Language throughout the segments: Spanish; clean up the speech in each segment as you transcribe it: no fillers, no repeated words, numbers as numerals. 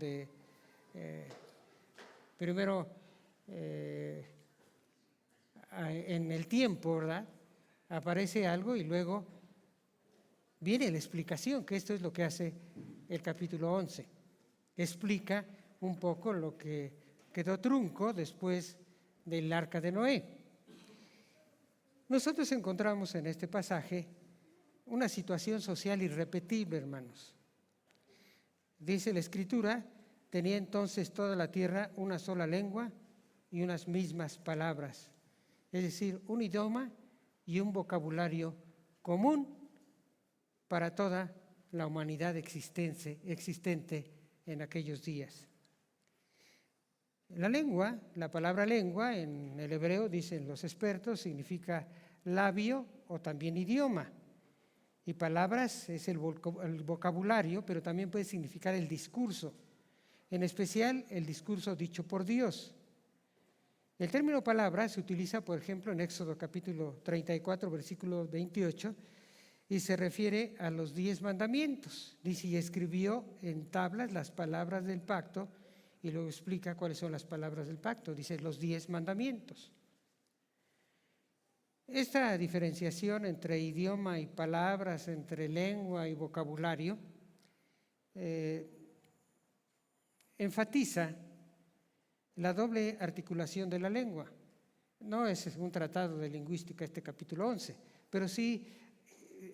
donde primero en el tiempo, ¿verdad?, aparece algo y luego viene la explicación, que esto es lo que hace el capítulo 11. Explica un poco lo que quedó trunco después del arca de Noé. Nosotros encontramos en este pasaje una situación social irrepetible, hermanos. Dice la Escritura: tenía entonces toda la tierra una sola lengua y unas mismas palabras, es decir, un idioma y un vocabulario común para toda la humanidad existente en aquellos días. La lengua, la palabra lengua en el hebreo, dicen los expertos, significa labio o también idioma. Y palabras es el vocabulario, pero también puede significar el discurso, en especial el discurso dicho por Dios. El término palabra se utiliza, por ejemplo, en Éxodo capítulo 34, versículo 28, y se refiere a los 10 mandamientos. Dice: y escribió en tablas las palabras del pacto, y luego explica cuáles son las palabras del pacto. Dice los 10 mandamientos. Esta diferenciación entre idioma y palabras, entre lengua y vocabulario, enfatiza la doble articulación de la lengua. No es un tratado de lingüística este capítulo 11, pero sí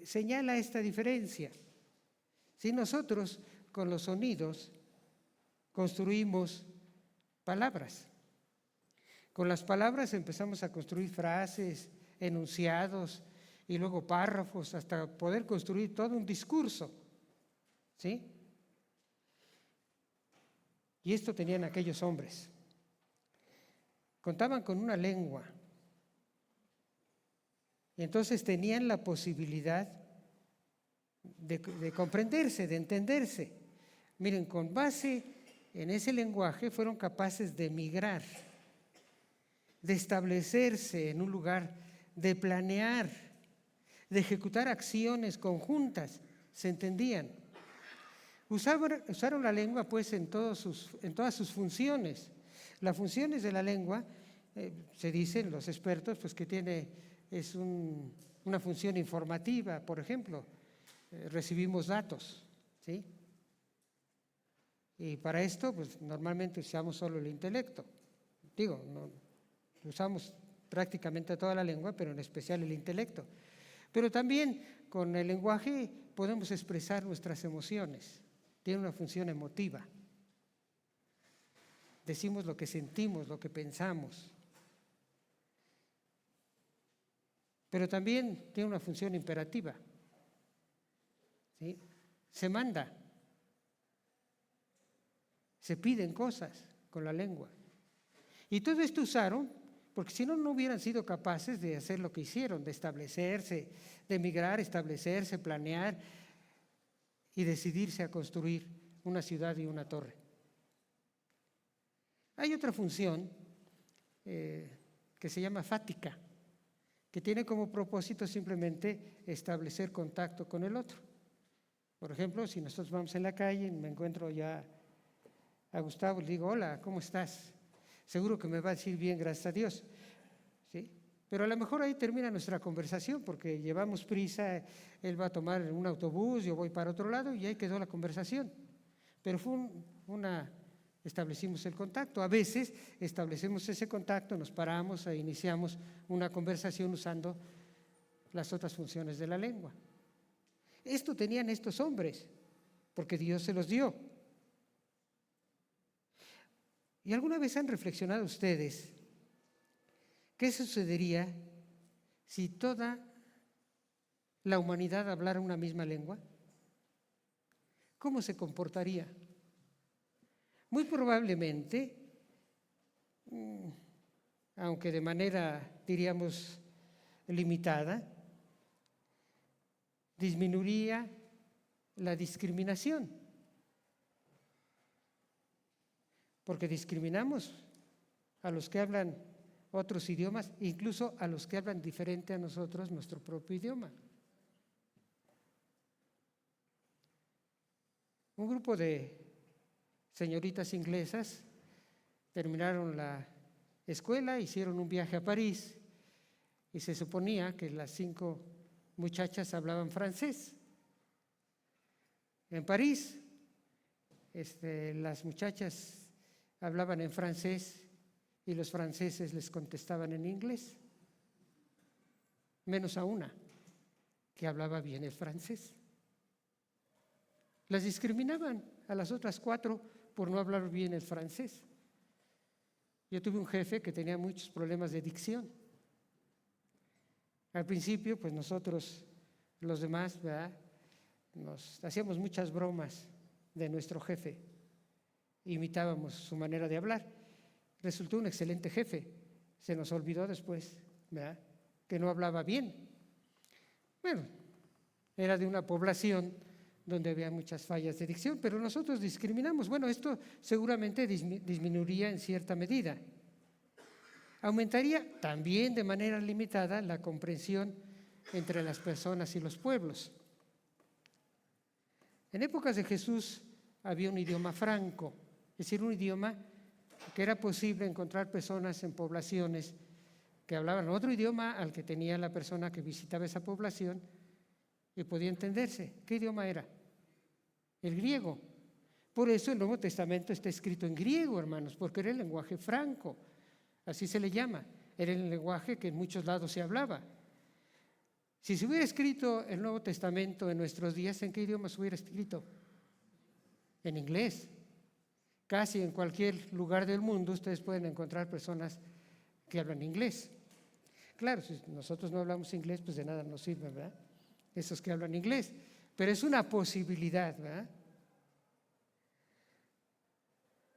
señala esta diferencia. Si nosotros con los sonidos construimos palabras, con las palabras empezamos a construir frases, enunciados y luego párrafos, hasta poder construir todo un discurso, ¿sí? Y esto tenían aquellos hombres. Contaban con una lengua, y entonces tenían la posibilidad de comprenderse, de entenderse. Miren, con base en ese lenguaje fueron capaces de migrar, de establecerse en un lugar, de planear, de ejecutar acciones conjuntas, se entendían. Usaron la lengua pues en todas sus funciones. Las funciones de la lengua, se dicen los expertos, pues que es una función informativa. Por ejemplo, recibimos datos, ¿sí? Y para esto pues normalmente usamos solo el intelecto. No, usamos prácticamente toda la lengua, pero en especial el intelecto. Pero también con el lenguaje podemos expresar nuestras emociones. Tiene una función emotiva. Decimos lo que sentimos, lo que pensamos. Pero también tiene una función imperativa, ¿sí? Se manda, se piden cosas con la lengua. Y todo esto usaron porque si no, no hubieran sido capaces de hacer lo que hicieron, de establecerse, de emigrar, establecerse, planear y decidirse a construir una ciudad y una torre. Hay otra función que se llama fática, que tiene como propósito simplemente establecer contacto con el otro. Por ejemplo, si nosotros vamos en la calle y me encuentro ya a Gustavo, le digo: hola, ¿cómo estás? Seguro que me va a decir bien, gracias a Dios, ¿sí? Pero a lo mejor ahí termina nuestra conversación porque llevamos prisa, él va a tomar un autobús, yo voy para otro lado y ahí quedó la conversación. Pero establecimos el contacto. A veces establecemos ese contacto, nos paramos e iniciamos una conversación usando las otras funciones de la lengua. Esto tenían estos hombres porque Dios se los dio. ¿Y alguna vez han reflexionado ustedes qué sucedería si toda la humanidad hablara una misma lengua? ¿Cómo se comportaría? Muy probablemente, aunque de manera, diríamos, limitada, disminuiría la discriminación. Porque discriminamos a los que hablan otros idiomas, incluso a los que hablan diferente a nosotros nuestro propio idioma. Un grupo de señoritas inglesas, terminaron la escuela, hicieron un viaje a París y se suponía que las 5 muchachas hablaban francés. En París, las muchachas hablaban en francés y los franceses les contestaban en inglés, menos a una que hablaba bien el francés. Las discriminaban a las otras 4 por no hablar bien el francés. Yo tuve un jefe que tenía muchos problemas de dicción. Al principio, pues nosotros, los demás, ¿verdad?, nos hacíamos muchas bromas de nuestro jefe, imitábamos su manera de hablar. Resultó un excelente jefe, se nos olvidó después, ¿verdad?, que no hablaba bien. Bueno, era de una población donde había muchas fallas de dicción, pero nosotros discriminamos. Bueno, esto seguramente disminuiría en cierta medida. Aumentaría también de manera limitada la comprensión entre las personas y los pueblos. En épocas de Jesús había un idioma franco, es decir, un idioma que era posible encontrar personas en poblaciones que hablaban otro idioma al que tenía la persona que visitaba esa población y podía entenderse. ¿Qué idioma era? El griego. Por eso el Nuevo Testamento está escrito en griego, hermanos, porque era el lenguaje franco, así se le llama. Era el lenguaje que en muchos lados se hablaba. Si se hubiera escrito el Nuevo Testamento en nuestros días, ¿en qué idioma se hubiera escrito? En inglés. Casi en cualquier lugar del mundo ustedes pueden encontrar personas que hablan inglés. Claro, si nosotros no hablamos inglés, pues de nada nos sirve, ¿verdad?, esos que hablan inglés. Pero es una posibilidad, ¿verdad?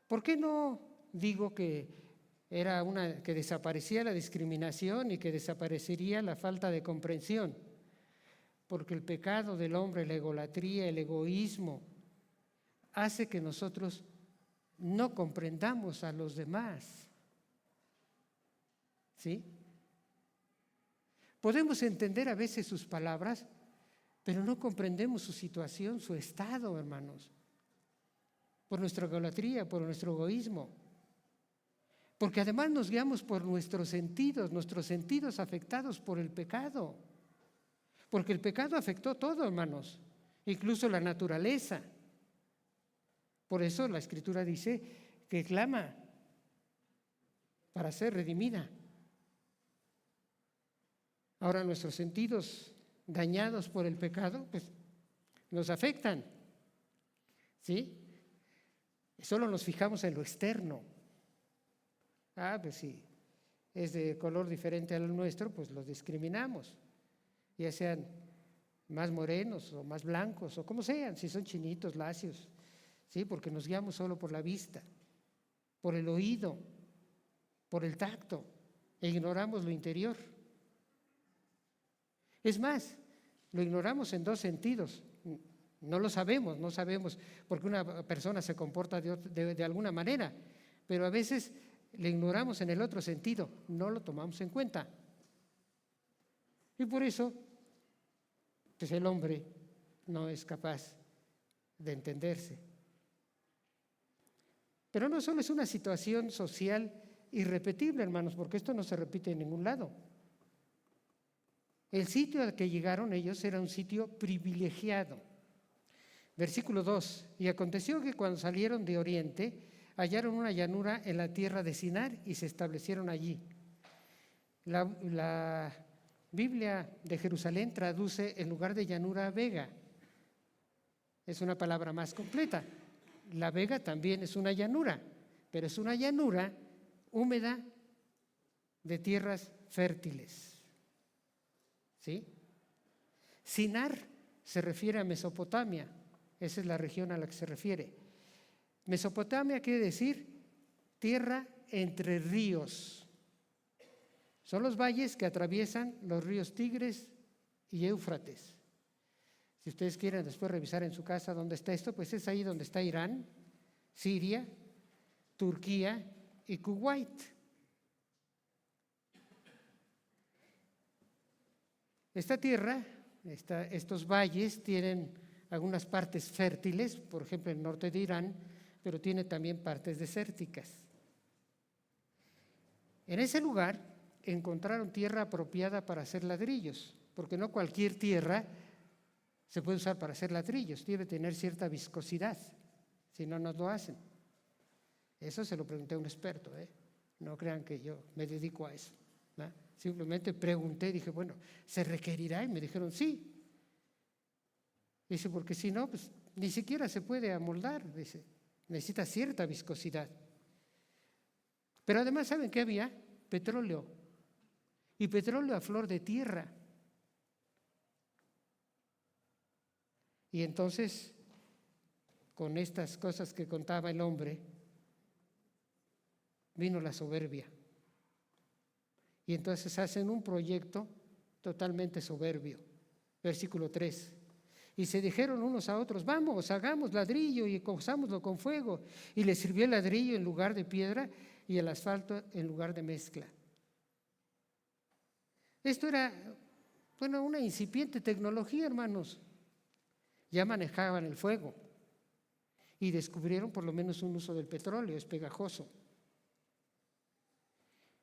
¿Por qué no digo que que desaparecía la discriminación y que desaparecería la falta de comprensión? Porque el pecado del hombre, la egolatría, el egoísmo, hace que nosotros no comprendamos a los demás. ¿Sí? Podemos entender a veces sus palabras, pero no comprendemos su situación, su estado, hermanos, por nuestra egolatría, por nuestro egoísmo. Porque además nos guiamos por nuestros sentidos afectados por el pecado. Porque el pecado afectó todo, hermanos, incluso la naturaleza. Por eso la Escritura dice que clama para ser redimida. Ahora nuestros sentidos dañados por el pecado, pues nos afectan, ¿sí? Solo nos fijamos en lo externo. Pues si es de color diferente al nuestro, pues los discriminamos, ya sean más morenos o más blancos o como sean, si son chinitos, lacios, ¿sí? Porque nos guiamos solo por la vista, por el oído, por el tacto, e ignoramos lo interior. Es más, lo ignoramos en 2 sentidos. No lo sabemos, no sabemos porque una persona se comporta de alguna manera, pero a veces le ignoramos en el otro sentido, no lo tomamos en cuenta. Y por eso, pues el hombre no es capaz de entenderse. Pero no solo es una situación social irrepetible, hermanos, porque esto no se repite en ningún lado. El sitio al que llegaron ellos era un sitio privilegiado. Versículo 2, y aconteció que cuando salieron de oriente, hallaron una llanura en la tierra de Sinar y se establecieron allí. La Biblia de Jerusalén traduce en lugar de llanura vega. Es una palabra más completa. La vega también es una llanura, pero es una llanura húmeda de tierras fértiles. ¿Sí? Sinar se refiere a Mesopotamia, esa es la región a la que se refiere. Mesopotamia quiere decir tierra entre ríos. Son los valles que atraviesan los ríos Tigres y Éufrates. Si ustedes quieren después revisar en su casa dónde está esto, pues es ahí donde está Irán, Siria, Turquía y Kuwait. Esta tierra, estos valles tienen algunas partes fértiles, por ejemplo en el norte de Irán pero tiene también partes desérticas. En ese lugar encontraron tierra apropiada para hacer ladrillos, porque no cualquier tierra se puede usar para hacer ladrillos, debe tener cierta viscosidad, si no, no lo hacen. Eso se lo pregunté a un experto, no crean que yo me dedico a eso, ¿no? Simplemente pregunté, dije, bueno, ¿se requerirá? Y me dijeron, sí. Dice, porque si no, pues ni siquiera se puede amoldar, dice, necesita cierta viscosidad. Pero además, ¿saben qué había? Petróleo. Y petróleo a flor de tierra. Y entonces, con estas cosas que contaba el hombre, vino la soberbia. Y entonces hacen un proyecto totalmente soberbio. Versículo 3. Y se dijeron unos a otros, vamos, hagamos ladrillo y cozámoslo con fuego. Y les sirvió el ladrillo en lugar de piedra y el asfalto en lugar de mezcla. Esto era, bueno, una incipiente tecnología, hermanos. Ya manejaban el fuego y descubrieron por lo menos un uso del petróleo, es pegajoso.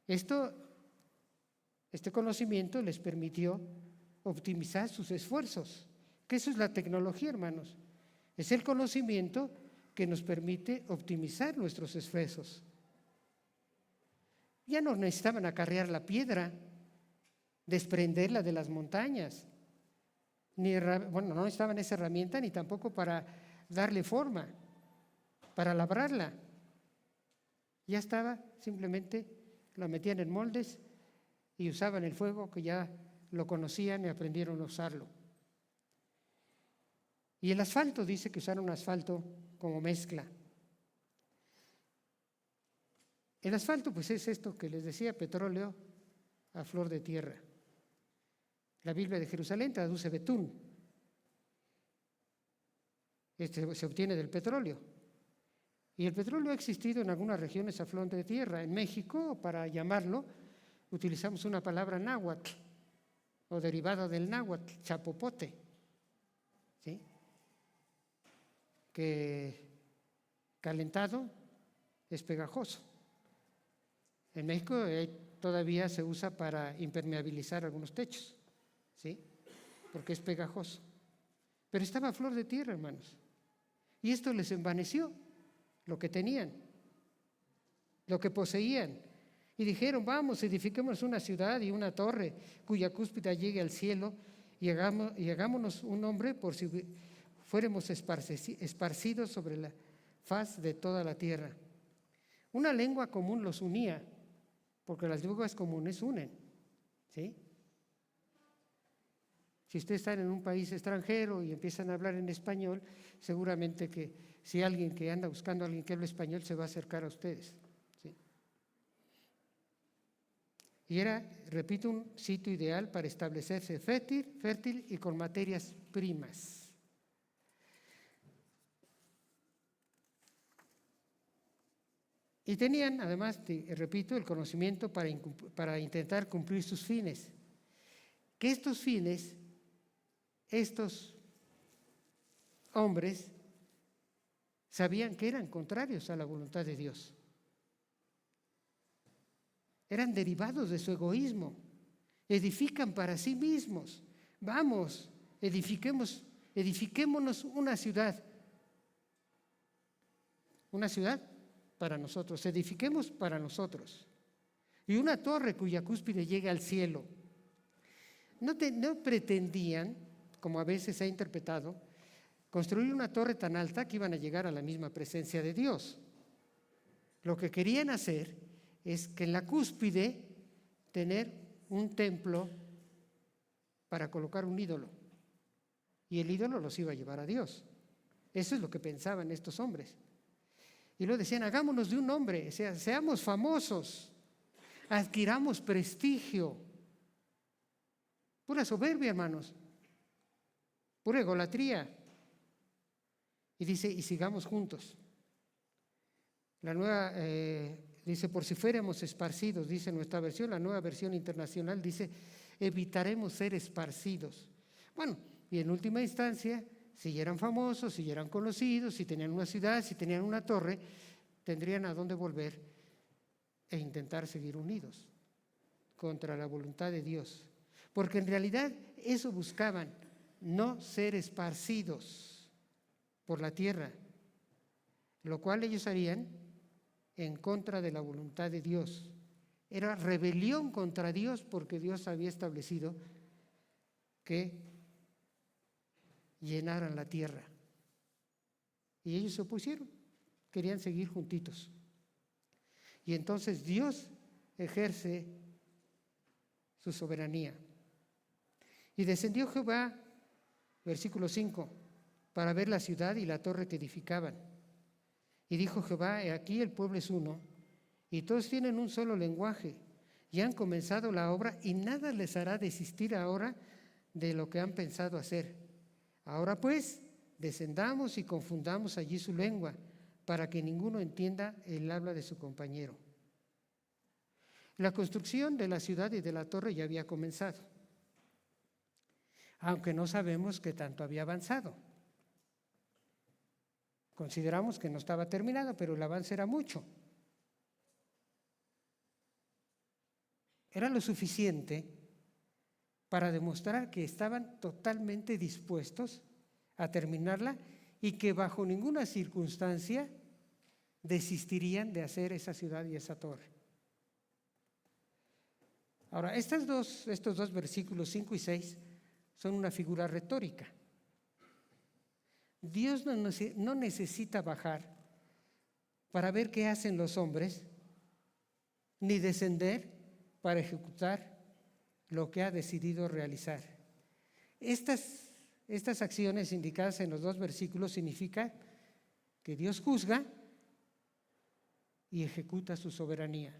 Este conocimiento les permitió optimizar sus esfuerzos, que eso es la tecnología, hermanos. Es el conocimiento que nos permite optimizar nuestros esfuerzos. Ya no necesitaban acarrear la piedra, desprenderla de las montañas, no necesitaban esa herramienta ni tampoco para darle forma, para labrarla. Ya estaba, simplemente la metían en moldes y usaban el fuego, que ya lo conocían y aprendieron a usarlo. Y el asfalto, dice que usaron asfalto como mezcla. El asfalto, pues es esto que les decía, petróleo a flor de tierra. La Biblia de Jerusalén traduce betún. Se obtiene del petróleo. Y el petróleo ha existido en algunas regiones a flor de tierra. En México, para llamarlo, utilizamos una palabra náhuatl, o derivada del náhuatl, chapopote, ¿sí? Que calentado es pegajoso. En México todavía se usa para impermeabilizar algunos techos, ¿sí? Porque es pegajoso. Pero estaba a flor de tierra, hermanos. Y esto les envaneció lo que tenían, lo que poseían. Y dijeron, vamos, edifiquemos una ciudad y una torre cuya cúspide llegue al cielo y hagámonos un nombre por si fuéramos esparcidos sobre la faz de toda la tierra. Una lengua común los unía, porque las lenguas comunes unen, ¿sí? Si ustedes están en un país extranjero y empiezan a hablar en español, seguramente que si alguien que anda buscando a alguien que hable español se va a acercar a ustedes, ¿sí? Y era, repito, un sitio ideal para establecerse fértil y con materias primas. Y tenían, además, repito, el conocimiento para intentar cumplir sus fines. Que estos fines, estos hombres, sabían que eran contrarios a la voluntad de Dios. Eran derivados de su egoísmo. Edifican para sí mismos. Vamos, edifiquémonos una ciudad. Una ciudad para nosotros, edifiquemos para nosotros. Y una torre cuya cúspide llegue al cielo. No pretendían, como a veces se ha interpretado, construir una torre tan alta que iban a llegar a la misma presencia de Dios. Lo que querían hacer es que en la cúspide tener un templo para colocar un ídolo. Y el ídolo los iba a llevar a Dios. Eso es lo que pensaban estos hombres. Y luego decían, hagámonos de un nombre, seamos famosos, adquiramos prestigio. Pura soberbia, hermanos, pura egolatría. Y dice, y sigamos juntos. La nueva, dice, por si fuéramos esparcidos, dice nuestra versión, la nueva versión internacional dice, evitaremos ser esparcidos. Bueno, y en última instancia, Si ya eran famosos, si ya eran conocidos, si tenían una ciudad, si tenían una torre, tendrían a dónde volver e intentar seguir unidos contra la voluntad de Dios. Porque en realidad eso buscaban, no ser esparcidos por la tierra, lo cual ellos harían en contra de la voluntad de Dios. Era rebelión contra Dios porque Dios había establecido que llenaran la tierra. Y ellos se opusieron, querían seguir juntitos. Y entonces Dios ejerce su soberanía. Y descendió Jehová, versículo 5, para ver la ciudad y la torre que edificaban. Y dijo Jehová: he aquí el pueblo es uno, y todos tienen un solo lenguaje, y han comenzado la obra, y nada les hará desistir ahora de lo que han pensado hacer. Ahora pues, descendamos y confundamos allí su lengua, para que ninguno entienda el habla de su compañero. La construcción de la ciudad y de la torre ya había comenzado, aunque no sabemos qué tanto había avanzado. Consideramos que no estaba terminado, pero el avance era mucho. Era lo suficiente para demostrar que estaban totalmente dispuestos a terminarla y que bajo ninguna circunstancia desistirían de hacer esa ciudad y esa torre. Ahora, estos dos versículos 5 y 6 son una figura retórica. Dios no necesita bajar para ver qué hacen los hombres, ni descender para ejecutar lo que ha decidido realizar. Estas acciones indicadas en los dos versículos significan que Dios juzga y ejecuta su soberanía.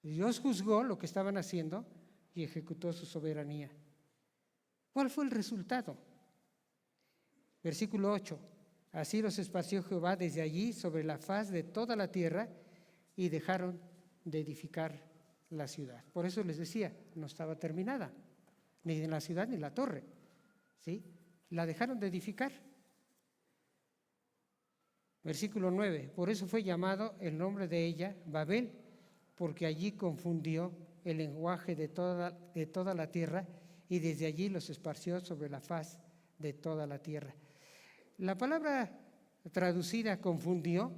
Dios juzgó lo que estaban haciendo y ejecutó su soberanía. ¿Cuál fue el resultado? Versículo 8. Así los esparció Jehová desde allí sobre la faz de toda la tierra y dejaron de edificar la ciudad. Por eso les decía, no estaba terminada, ni en la ciudad ni la torre, ¿sí? La dejaron de edificar. Versículo 9. Por eso fue llamado el nombre de ella Babel, porque allí confundió el lenguaje de toda la tierra y desde allí los esparció sobre la faz de toda la tierra. La palabra traducida confundió,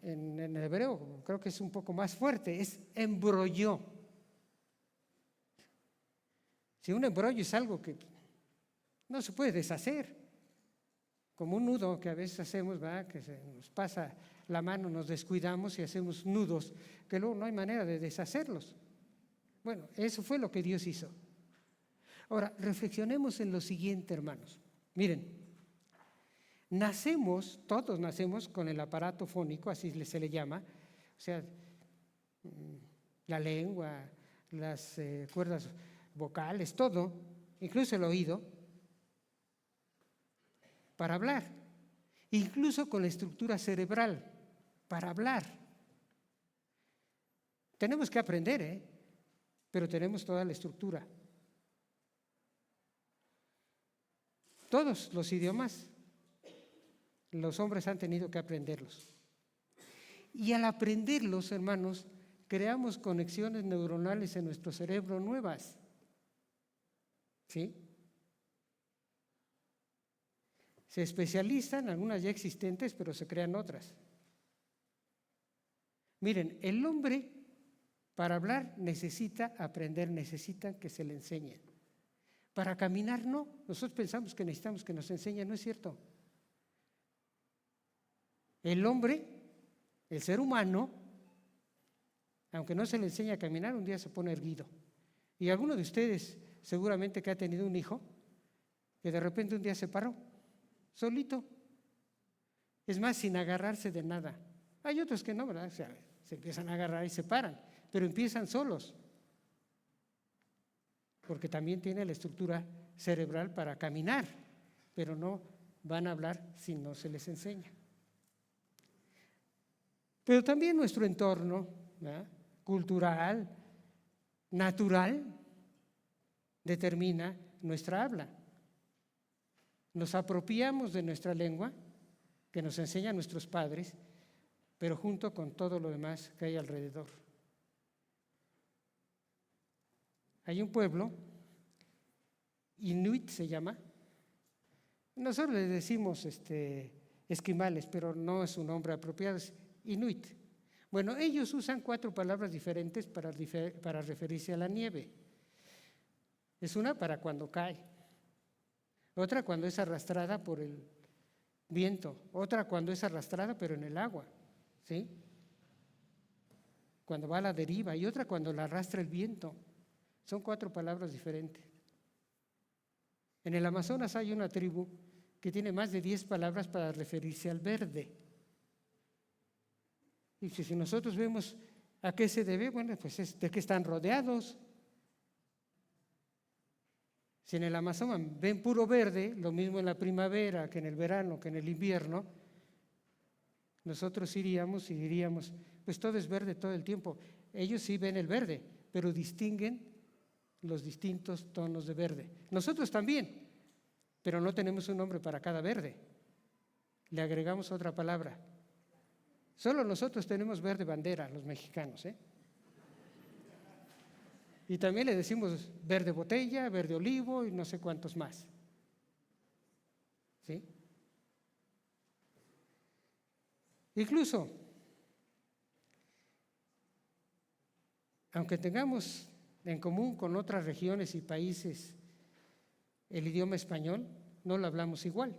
en el hebreo creo que es un poco más fuerte, es embrolló. Si un embrollo es algo que no se puede deshacer, como un nudo que a veces hacemos, ¿verdad? Que se nos pasa la mano, nos descuidamos y hacemos nudos que luego no hay manera de deshacerlos. Bueno, eso fue lo que Dios hizo. Ahora, reflexionemos en lo siguiente, hermanos. Miren, todos nacemos con el aparato fónico, así se le llama, o sea, la lengua, las cuerdas vocales, todo, incluso el oído, para hablar, incluso con la estructura cerebral, para hablar. Tenemos que aprender, pero tenemos toda la estructura. Todos los idiomas, los hombres han tenido que aprenderlos. Y al aprenderlos, hermanos, creamos conexiones neuronales en nuestro cerebro nuevas. ¿Sí? Se especializan, algunas ya existentes, pero se crean otras. Miren, el hombre para hablar necesita aprender, necesita que se le enseñe. Para caminar no, nosotros pensamos que necesitamos que nos enseñen, no es cierto. El hombre, el ser humano, aunque no se le enseña a caminar, un día se pone erguido. Y alguno de ustedes seguramente que ha tenido un hijo que de repente un día se paró, solito. Es más, sin agarrarse de nada. Hay otros que no, ¿verdad? O sea, se empiezan a agarrar y se paran, pero empiezan solos. Porque también tiene la estructura cerebral para caminar, pero no van a hablar si no se les enseña. Pero también nuestro entorno, ¿verdad?, cultural, natural, determina nuestra habla. Nos apropiamos de nuestra lengua, que nos enseñan nuestros padres, pero junto con todo lo demás que hay alrededor. Hay un pueblo, Inuit se llama. Nosotros le decimos esquimales, pero no es un nombre apropiado, es Inuit. Bueno, ellos usan 4 palabras diferentes para referirse a la nieve. Es una para cuando cae, otra cuando es arrastrada por el viento, otra cuando es arrastrada pero en el agua, ¿sí? Cuando va a la deriva, y otra cuando la arrastra el viento. Son 4 palabras diferentes. En el Amazonas hay una tribu que tiene más de 10 palabras para referirse al verde. Y si nosotros vemos a qué se debe, bueno, pues es de que están rodeados. Si en el Amazonas ven puro verde, lo mismo en la primavera que en el verano, que en el invierno, nosotros iríamos y diríamos, pues todo es verde todo el tiempo. Ellos sí ven el verde, pero distinguen los distintos tonos de verde. Nosotros también, pero no tenemos un nombre para cada verde. Le agregamos otra palabra. Solo nosotros tenemos verde bandera, los mexicanos, ¿eh? Y también le decimos verde botella, verde olivo y no sé cuántos más. ¿Sí? Incluso, aunque tengamos en común con otras regiones y países el idioma español, no lo hablamos igual.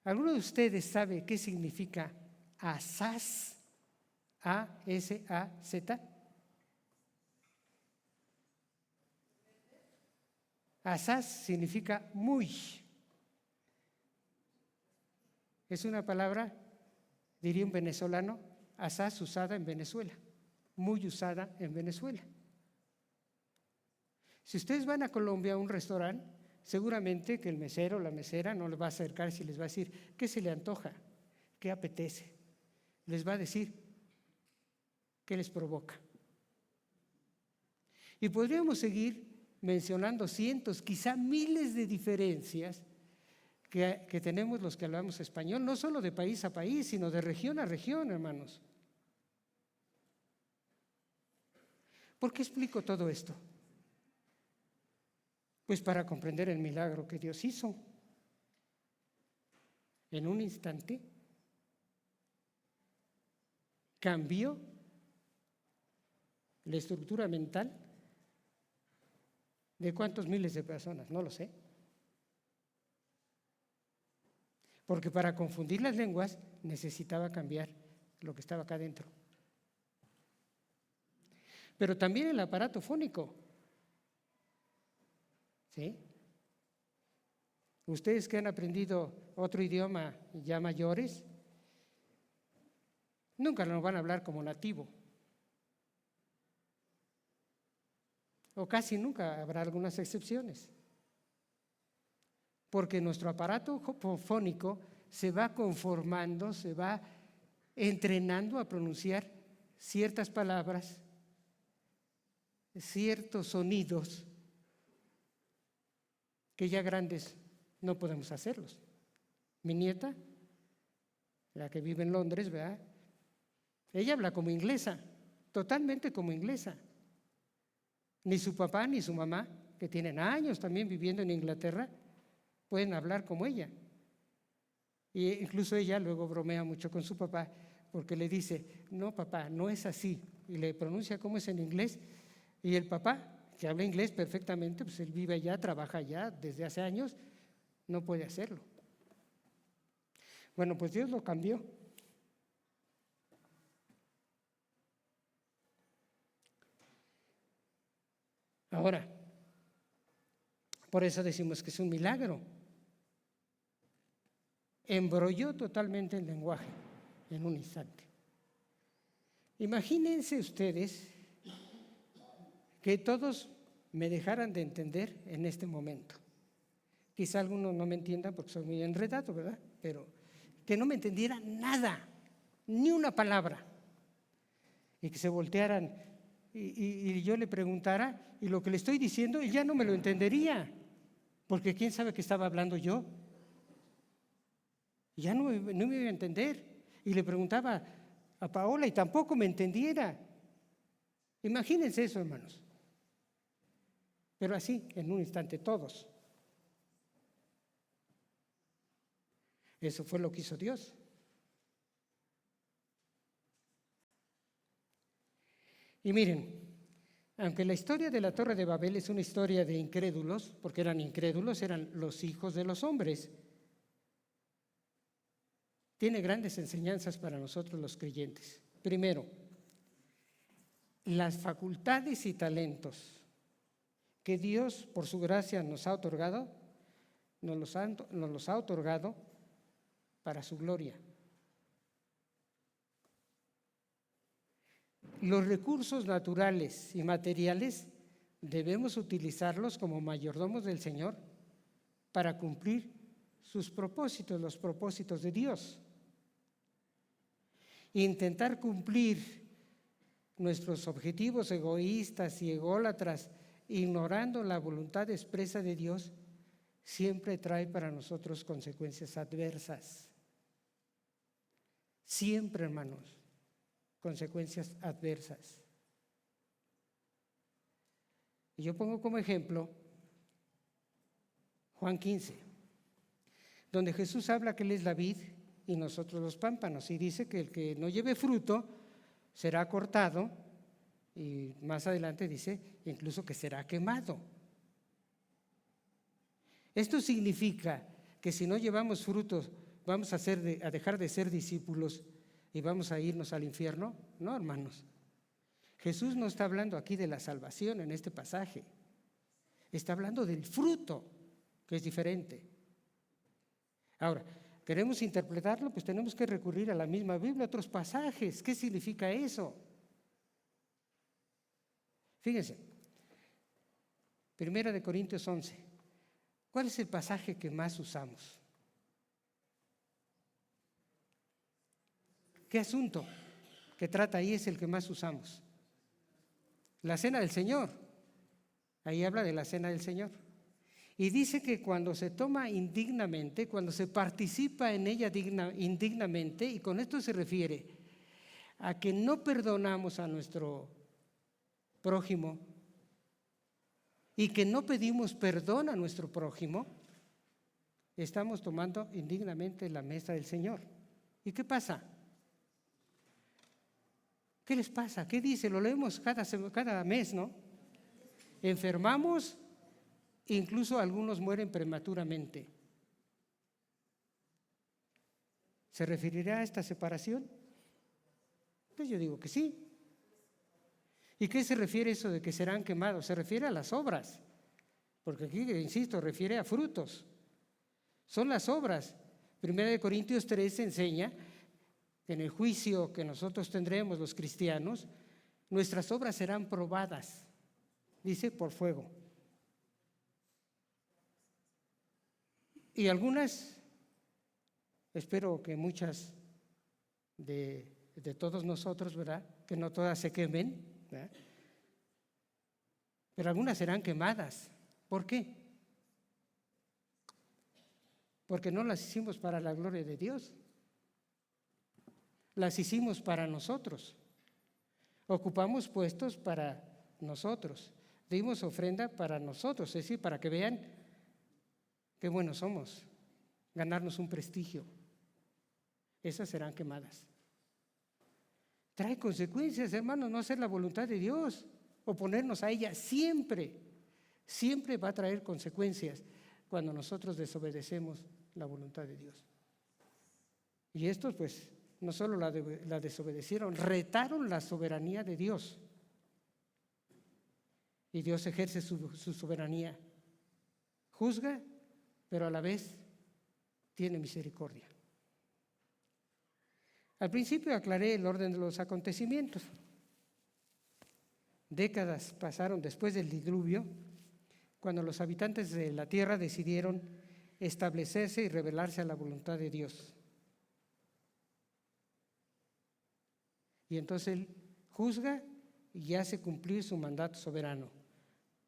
¿Alguno de ustedes sabe qué significa asaz? A-S-A-Z. Asaz significa muy. Es una palabra, diría un venezolano, asaz usada en Venezuela, muy usada en Venezuela. Si ustedes van a Colombia a un restaurante, seguramente que el mesero o la mesera no les va a acercar y les va a decir, ¿qué se le antoja? ¿Qué apetece? Les va a decir, ¿qué les provoca? Y podríamos seguir mencionando cientos, quizá miles de diferencias que tenemos los que hablamos español, no solo de país a país, sino de región a región, hermanos. ¿Por qué explico todo esto? Pues para comprender el milagro que Dios hizo. En un instante cambió la estructura mental de cuántos miles de personas, no lo sé. Porque para confundir las lenguas necesitaba cambiar lo que estaba acá dentro. Pero también el aparato fónico. ¿Sí? Ustedes que han aprendido otro idioma ya mayores, nunca lo van a hablar como nativo. O casi nunca, habrá algunas excepciones. Porque nuestro aparato fónico se va conformando, se va entrenando a pronunciar ciertas palabras, ciertos sonidos que ya grandes no podemos hacerlos. Mi nieta, la que vive en Londres, ¿verdad? Ella habla como inglesa, totalmente como inglesa. Ni su papá ni su mamá, que tienen años también viviendo en Inglaterra, pueden hablar como ella. Y incluso ella luego bromea mucho con su papá porque le dice, no papá, no es así. Y le pronuncia como es en inglés. Y el papá, que habla inglés perfectamente, pues él vive allá, trabaja allá desde hace años, no puede hacerlo. Bueno, pues Dios lo cambió. Ahora, por eso decimos que es un milagro. Embrolló totalmente el lenguaje en un instante. Imagínense ustedes que todos me dejaran de entender en este momento. Quizá algunos no me entiendan porque soy muy enredado, ¿verdad? Pero que no me entendieran nada, ni una palabra. Y que se voltearan y yo le preguntara y lo que le estoy diciendo, él ya no me lo entendería. porque quién sabe que estaba hablando yo. Ya no me iba a entender. Y le preguntaba a Paola y tampoco me entendiera. Imagínense eso, hermanos. Pero así, en un instante, todos. Eso fue lo que hizo Dios. Y miren, aunque la historia de la Torre de Babel es una historia de incrédulos, porque eran incrédulos, eran los hijos de los hombres, tiene grandes enseñanzas para nosotros los creyentes. Primero, las facultades y talentos que Dios, por su gracia, nos ha otorgado, nos los ha otorgado para su gloria. Los recursos naturales y materiales debemos utilizarlos como mayordomos del Señor para cumplir sus propósitos, los propósitos de Dios. Intentar cumplir nuestros objetivos egoístas y ególatras, ignorando la voluntad expresa de Dios, siempre trae para nosotros consecuencias adversas. Siempre, hermanos, consecuencias adversas. Y yo pongo como ejemplo Juan 15, donde Jesús habla que Él es la vid y nosotros los pámpanos, y dice que el que no lleve fruto será cortado, y más adelante dice incluso que será quemado. Esto significa que si no llevamos frutos vamos a dejar de ser discípulos y vamos a irnos al infierno. No, hermanos. Jesús no está hablando aquí de la salvación en este pasaje. Está hablando del fruto, que es diferente. Ahora, queremos interpretarlo, pues tenemos que recurrir a la misma Biblia, a otros pasajes. ¿Qué significa eso? Fíjense, 1 Corintios 11. ¿Cuál es el pasaje que más usamos? ¿Qué asunto que trata ahí es el que más usamos? La cena del Señor. Ahí habla de la cena del Señor. Y dice que cuando se toma indignamente, cuando se participa en ella indignamente, y con esto se refiere a que no perdonamos a nuestro prójimo y que no pedimos perdón a nuestro prójimo, estamos tomando indignamente la mesa del Señor. ¿Y qué pasa? ¿Qué les pasa? ¿Qué dice? Lo leemos cada mes, ¿no? Enfermamos, incluso algunos mueren prematuramente. ¿Se referirá a esta separación? Pues yo digo que sí. ¿Y qué se refiere eso de que serán quemados? Se refiere a las obras, porque aquí, insisto, refiere a frutos. Son las obras. 1 Corintios 3 enseña que en el juicio que nosotros tendremos los cristianos, nuestras obras serán probadas, dice, por fuego. Y algunas, espero que muchas de todos nosotros, ¿verdad? Que no todas se quemen, ¿verdad? Pero algunas serán quemadas. ¿Por qué? Porque no las hicimos para la gloria de Dios. Las hicimos para nosotros. Ocupamos puestos para nosotros. Dimos ofrenda para nosotros, es decir, para que vean qué buenos somos, ganarnos un prestigio. Esas serán quemadas. Trae consecuencias, hermanos, no hacer la voluntad de Dios, oponernos a ella siempre va a traer consecuencias cuando nosotros desobedecemos la voluntad de Dios. Y estos, pues, no solo la desobedecieron, retaron la soberanía de Dios. Y Dios ejerce su soberanía. Juzga, pero a la vez tiene misericordia. Al principio aclaré el orden de los acontecimientos. Décadas pasaron después del diluvio, cuando los habitantes de la tierra decidieron establecerse y rebelarse a la voluntad de Dios. Y entonces Él juzga y hace cumplir su mandato soberano.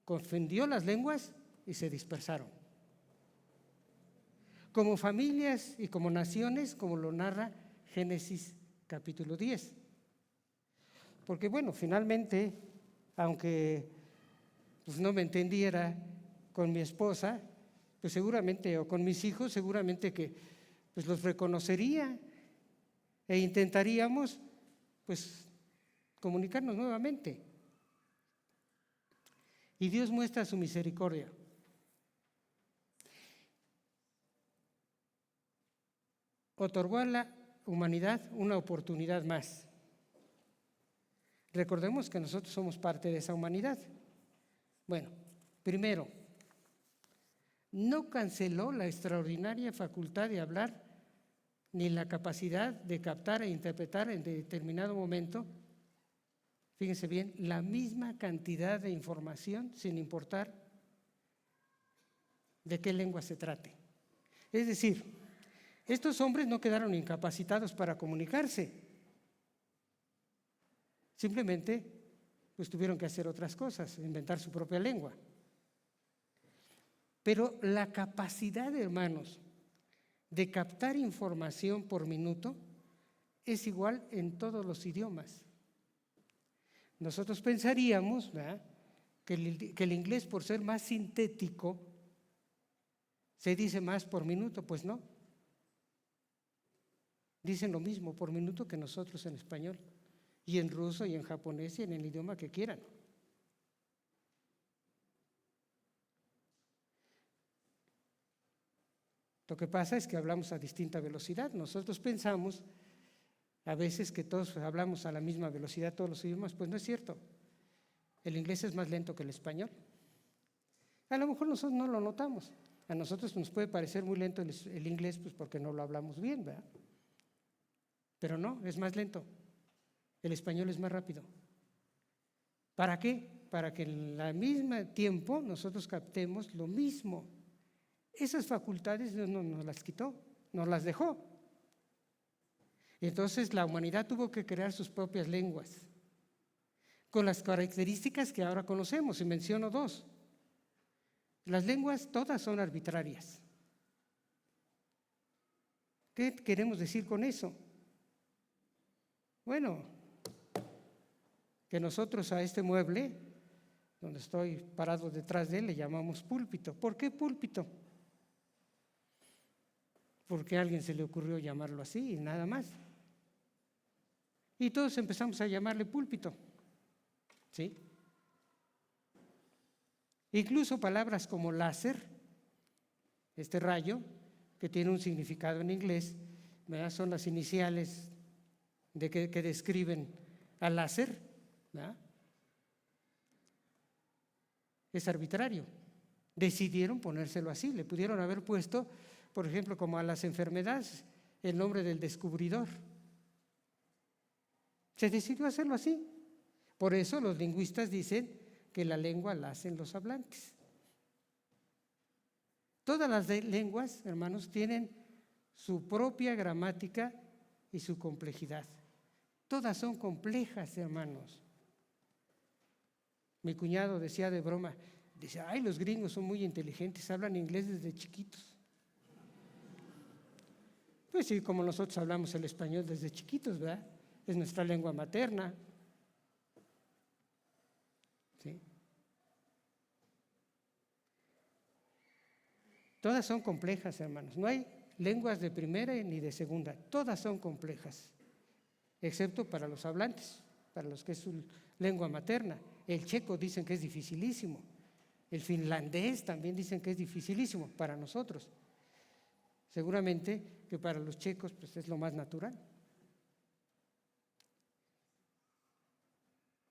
Confundió las lenguas y se dispersaron. como familias y como naciones, como lo narra Génesis capítulo 10. Porque bueno, finalmente, aunque pues, no me entendiera con mi esposa, pues seguramente, o con mis hijos, seguramente que pues los reconocería e intentaríamos pues comunicarnos nuevamente. Y Dios muestra su misericordia. Otorgó a la humanidad una oportunidad más. Recordemos que nosotros somos parte de esa humanidad. Bueno, primero, no canceló la extraordinaria facultad de hablar ni la capacidad de captar e interpretar en determinado momento, fíjense bien, la misma cantidad de información sin importar de qué lengua se trate. Es decir, estos hombres no quedaron incapacitados para comunicarse, simplemente pues tuvieron que hacer otras cosas, inventar su propia lengua. Pero la capacidad, hermanos, de captar información por minuto es igual en todos los idiomas. Nosotros pensaríamos, ¿verdad?, que el inglés, por ser más sintético, se dice más por minuto. Pues no. Dicen lo mismo por minuto que nosotros en español, y en ruso, y en japonés, y en el idioma que quieran. Lo que pasa es que hablamos a distinta velocidad. Nosotros pensamos a veces que todos hablamos a la misma velocidad, todos los idiomas. Pues no es cierto. El inglés es más lento que el español. A lo mejor nosotros no lo notamos. A nosotros nos puede parecer muy lento el inglés, pues porque no lo hablamos bien, ¿verdad? Pero no, es más lento. El español es más rápido. ¿Para qué? Para que en el mismo tiempo nosotros captemos lo mismo. Esas facultades Dios no nos las quitó, nos las dejó. Y entonces la humanidad tuvo que crear sus propias lenguas, con las características que ahora conocemos, y menciono dos. Las lenguas todas son arbitrarias. ¿Qué queremos decir con eso? Bueno, que nosotros a este mueble, donde estoy parado detrás de él, le llamamos púlpito. ¿Por qué púlpito? Porque a alguien se le ocurrió llamarlo así y nada más. Y todos empezamos a llamarle púlpito, ¿sí? Incluso palabras como láser, este rayo, que tiene un significado en inglés, ¿verdad?, son las iniciales que describen al láser, ¿verdad? Es arbitrario. Decidieron ponérselo así. Le pudieron haber puesto, por ejemplo, como a las enfermedades, el nombre del descubridor. Se decidió hacerlo así. Por eso los lingüistas dicen que la lengua la hacen los hablantes. Todas las lenguas, hermanos, tienen su propia gramática y su complejidad. Todas son complejas, hermanos. Mi cuñado decía de broma, dice, ay, los gringos son muy inteligentes, hablan inglés desde chiquitos. Pues sí, como nosotros hablamos el español desde chiquitos, ¿verdad? Es nuestra lengua materna. ¿Sí? Todas son complejas, hermanos. No hay lenguas de primera ni de segunda. Todas son complejas, excepto para los hablantes, para los que es su lengua materna. El checo dicen que es dificilísimo. El finlandés también dicen que es dificilísimo para nosotros. Seguramente que para los checos pues, es lo más natural.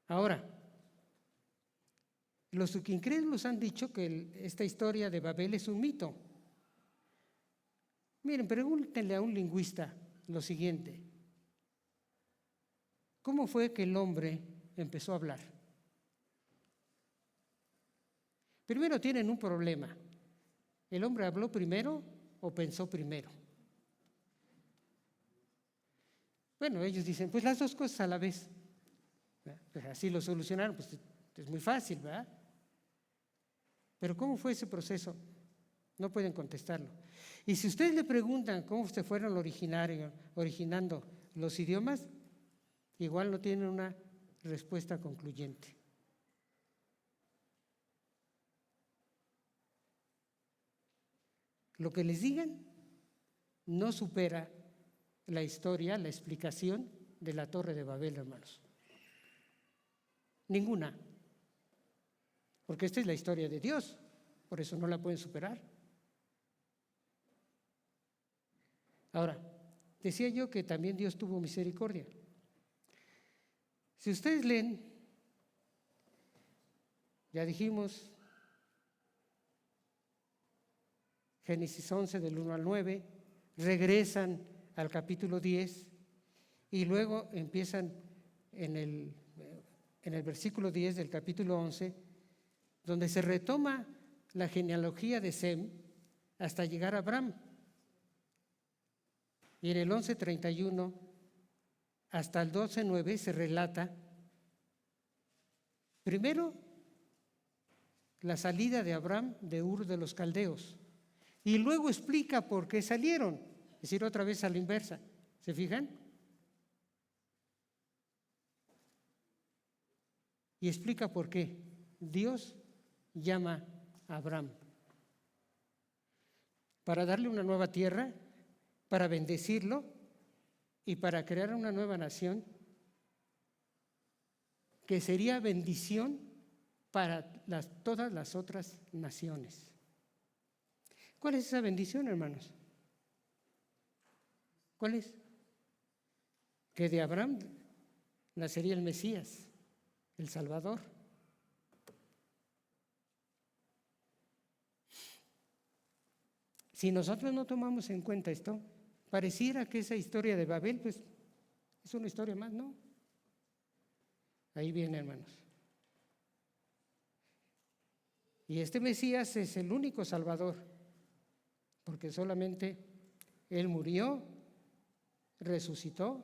Ahora, los incrédulos han dicho que esta historia de Babel es un mito. Miren, pregúntenle a un lingüista lo siguiente. ¿Cómo fue que el hombre empezó a hablar? Primero tienen un problema. ¿El hombre habló primero o pensó primero? Bueno, ellos dicen, pues las dos cosas a la vez. Pues así lo solucionaron, pues es muy fácil, ¿verdad? Pero ¿cómo fue ese proceso? No pueden contestarlo. Y si ustedes le preguntan cómo se fueron originando los idiomas, igual no tienen una respuesta concluyente. Lo que les digan no supera la historia, la explicación de la Torre de Babel, hermanos. Ninguna. Porque esta es la historia de Dios, por eso no la pueden superar. Ahora, decía yo que también Dios tuvo misericordia. Si ustedes leen, ya dijimos, Génesis 11 del 1 al 9, regresan al capítulo 10 y luego empiezan en el versículo 10 del capítulo 11, donde se retoma la genealogía de Sem hasta llegar a Abraham. Y en el 11:31 hasta el 12:9 se relata primero la salida de Abraham de Ur de los Caldeos y luego explica por qué salieron, es decir, otra vez a la inversa. ¿Se fijan? Y explica por qué Dios llama a Abraham para darle una nueva tierra, para bendecirlo y para crear una nueva nación que sería bendición para todas las otras naciones. ¿Cuál es esa bendición, hermanos? ¿Cuál es? Que de Abraham nacería el Mesías, el Salvador. Si nosotros no tomamos en cuenta esto, pareciera que esa historia de Babel, pues, es una historia más, ¿no? Ahí viene, hermanos. Y este Mesías es el único Salvador, porque solamente Él murió, resucitó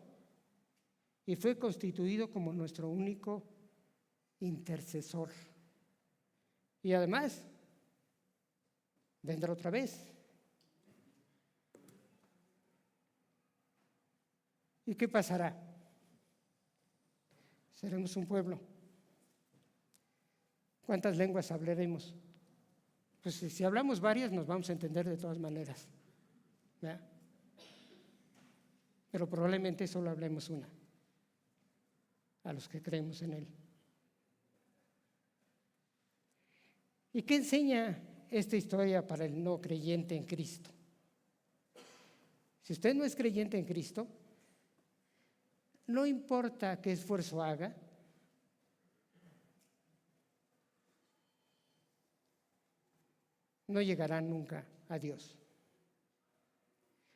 y fue constituido como nuestro único intercesor. Y además, vendrá otra vez. ¿Y qué pasará? Seremos un pueblo. ¿Cuántas lenguas hablaremos? Pues si hablamos varias nos vamos a entender de todas maneras, ¿verdad? Pero probablemente solo hablemos una, a los que creemos en Él. ¿Y qué enseña esta historia para el no creyente en Cristo? Si usted no es creyente en Cristo, no importa qué esfuerzo haga, no llegará nunca a Dios.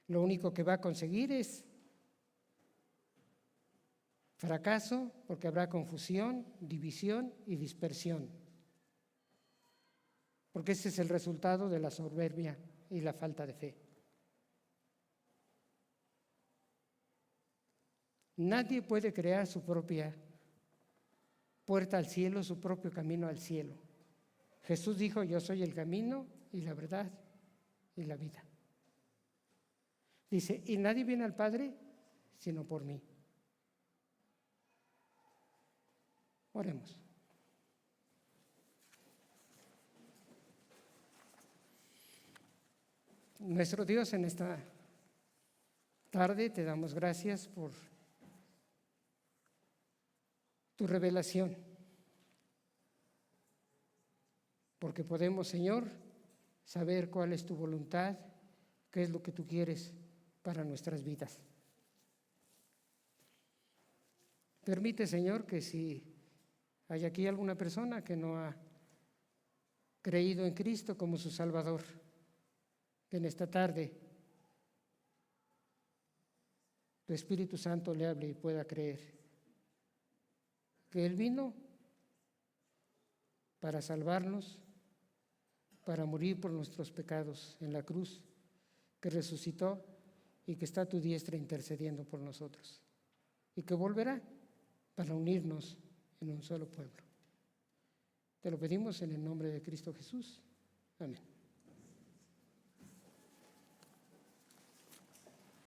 Lo único que va a conseguir es fracaso, porque habrá confusión, división y dispersión. Porque ese es el resultado de la soberbia y la falta de fe. Nadie puede crear su propia puerta al cielo, su propio camino al cielo. Jesús dijo: yo soy el camino y la verdad y la vida. Dice: y nadie viene al Padre sino por mí. Oremos. Nuestro Dios, en esta tarde te damos gracias por tu revelación, porque podemos, Señor, saber cuál es tu voluntad, qué es lo que tú quieres para nuestras vidas. Permite, Señor, que si hay aquí alguna persona que no ha creído en Cristo como su Salvador, que en esta tarde tu Espíritu Santo le hable y pueda creer que Él vino para salvarnos, para morir por nuestros pecados en la cruz, que resucitó y que está a tu diestra intercediendo por nosotros, y que volverá para unirnos en un solo pueblo. Te lo pedimos en el nombre de Cristo Jesús. Amén.